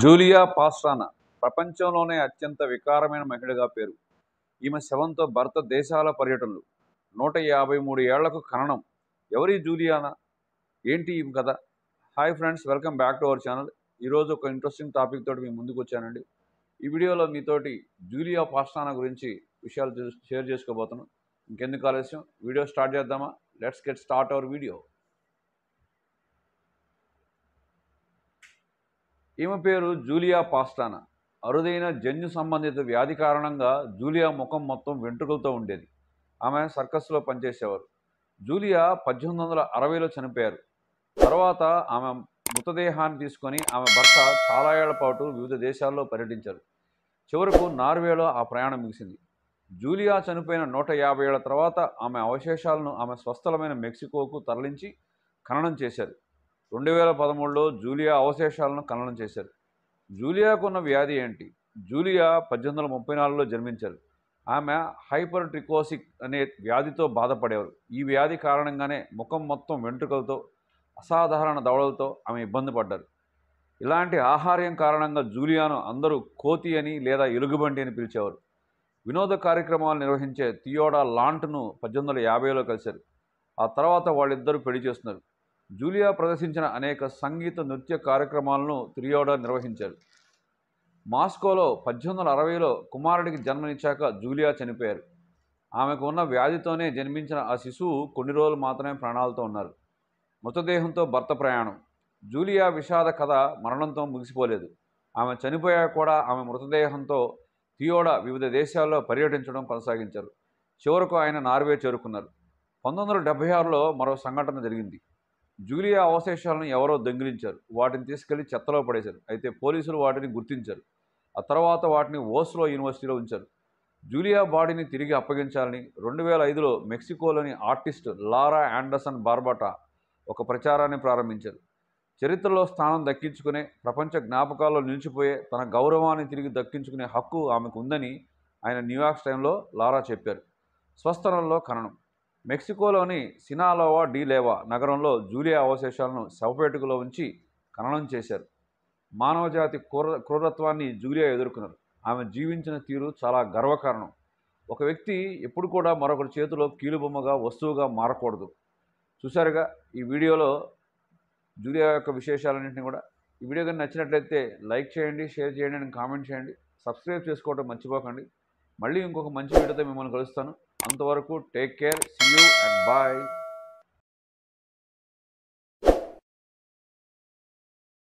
Julia పాస్ట్రానా ప్రపంచంలోనే అత్యంత వికారమైన మహిళగా పేరు. ఈమె శవంతో భర్త దేశాల పర్యటనలు. 153 ఏళ్లకు ఖననం. ఎవరి జూలియానా? ఏంటి ఈమె కథ? Hi friends, welcome back to our channel. ఈరోజు ఒక ఇంట్రెస్టింగ్ టాపిక్ తోటి మీ ముందుకు వచ్చానండి. ఈ వీడియోలో మీతోటి జూలియా పాస్ట్రానా గురించి విషయాలు షేర్ చేసుకోబోతున్నాను. ఇంకెందుకు ఆలస్యం, వీడియో స్టార్ట్ చేద్దామా? Let's get start our video. ఈమె పేరు జూలియా పాస్ట్రానా. అరుదైన జన్యు సంబంధిత వ్యాధి కారణంగా జూలియా ముఖం మొత్తం వెంట్రుకలతో ఉండేది. ఆమె సర్కస్లో పనిచేసేవారు. జూలియా 1860లో చనిపోయారు. తర్వాత ఆమె మృతదేహాన్ని తీసుకొని ఆమె భర్త చాలా ఏళ్ల పాటు వివిధ దేశాల్లో పర్యటించారు. చివరకు నార్వేలో ఆ ప్రయాణం ముగిసింది. జూలియా చనిపోయిన 150 ఏళ్ల తర్వాత ఆమె అవశేషాలను ఆమె స్వస్థలమైన మెక్సికోకు తరలించి ఖననం చేశారు. 2013లో జూలియా అవశేషాలను ఖననం చేశారు. జూలియాకున్న వ్యాధి ఏంటి? జూలియా 1834లో జన్మించారు. ఆమె హైపర్ ట్రికోసిక్ అనే వ్యాధితో బాధపడేవారు. ఈ వ్యాధి కారణంగానే ముఖం మొత్తం వెంట్రుకలతో, అసాధారణ దవడలతో ఆమె ఇబ్బంది పడ్డారు. ఇలాంటి ఆహార్యం కారణంగా జూలియాను అందరూ కోతి అని లేదా ఎలుగుబంటి అని పిలిచేవారు. వినోద కార్యక్రమాలు నిర్వహించే థియోడా లాంట్ను 1850లో కలిశారు. ఆ తర్వాత వాళ్ళిద్దరూ పెళ్లి చేస్తున్నారు. జూలియా ప్రదర్శించిన అనేక సంగీత నృత్య కార్యక్రమాలను థియోడా నిర్వహించారు. మాస్కోలో 1860లో కుమారుడికి జన్మనిచ్చాక జూలియా చనిపోయారు. ఆమెకు ఉన్న వ్యాధితోనే జన్మించిన ఆ శిశువు కొన్ని రోజులు మాత్రమే ప్రాణాలతో ఉన్నారు. మృతదేహంతో భర్త ప్రయాణం. జూలియా విషాద కథ మరణంతో ముగిసిపోలేదు. ఆమె చనిపోయాక కూడా ఆమె మృతదేహంతో థియోడా వివిధ దేశాల్లో పర్యటించడం కొనసాగించారు. చివరకు ఆయన నార్వే చేరుకున్నారు. 1976లో మరో సంఘటన జరిగింది. జూలియా అవశేషాలను ఎవరో దొంగిలించారు. వాటిని తీసుకెళ్లి చెత్తలో పడేశారు. అయితే పోలీసులు వాటిని గుర్తించారు. ఆ తర్వాత వాటిని ఓస్లో యూనివర్సిటీలో ఉంచారు. జూలియా బాడీని తిరిగి అప్పగించాలని 2005లో మెక్సికోలోని ఆర్టిస్ట్ లారా ఆండర్సన్ బార్బటా ఒక ప్రచారాన్ని ప్రారంభించారు. చరిత్రలో స్థానం దక్కించుకునే, ప్రపంచ జ్ఞాపకాల్లో నిలిచిపోయే తన గౌరవాన్ని తిరిగి దక్కించుకునే హక్కు ఆమెకు ఉందని ఆయన న్యూయార్క్ టైమ్స్లో లారా చెప్పారు. స్వస్థలంలో ఖననం. మెక్సికోలోని సినాలోవా డి లేవా నగరంలో జూలియా అవశేషాలను శవపేటికలో ఉంచి ఖననం చేశారు. మానవజాతి క్రూరత్వాన్ని జూలియా ఎదుర్కొన్నారు. ఆమె జీవించిన తీరు చాలా గర్వకారణం. ఒక వ్యక్తి ఎప్పుడు కూడా మరొకరి చేతిలో కీలుబొమ్మగా, వస్తువుగా మారకూడదు. చూశారుగా ఈ వీడియోలో జూలియా యొక్క విశేషాలన్నింటినీ కూడా. ఈ వీడియో కానీ నచ్చినట్లయితే లైక్ చేయండి, షేర్ చేయండి అండ్ కామెంట్ చేయండి. సబ్స్క్రైబ్ చేసుకోవడం మర్చిపోకండి. మళ్ళీ ఇంకొక మంచి వీడియోతో మిమ్మల్ని కలుస్తాను. అంతవరకు take care, see you and bye.